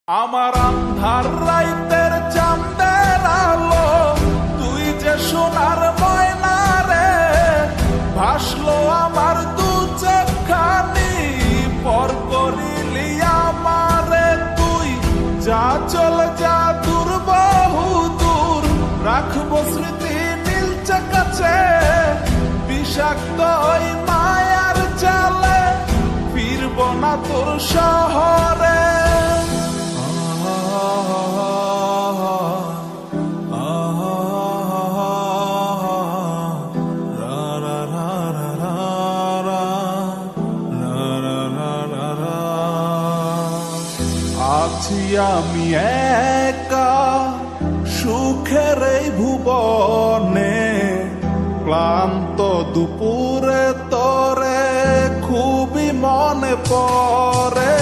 আমার আন্ধার রাইতের চাঁদের আলো, তুই যে সোনার ময়না রে, ভাসলো আমার দু চোখখানি, পর করিলি আমারে তুই। যা চলে যা দূর বহু দূর, রাখবো স্মৃতি নীলচে কাছে, বিষাক্ত ওই মায়ার জালে ফিরব না তোর শহরে। আছি আমি একা সুখের এই ভুবনে, ক্লান্ত দুপুরে তোরে খুবই মনে পড়ে।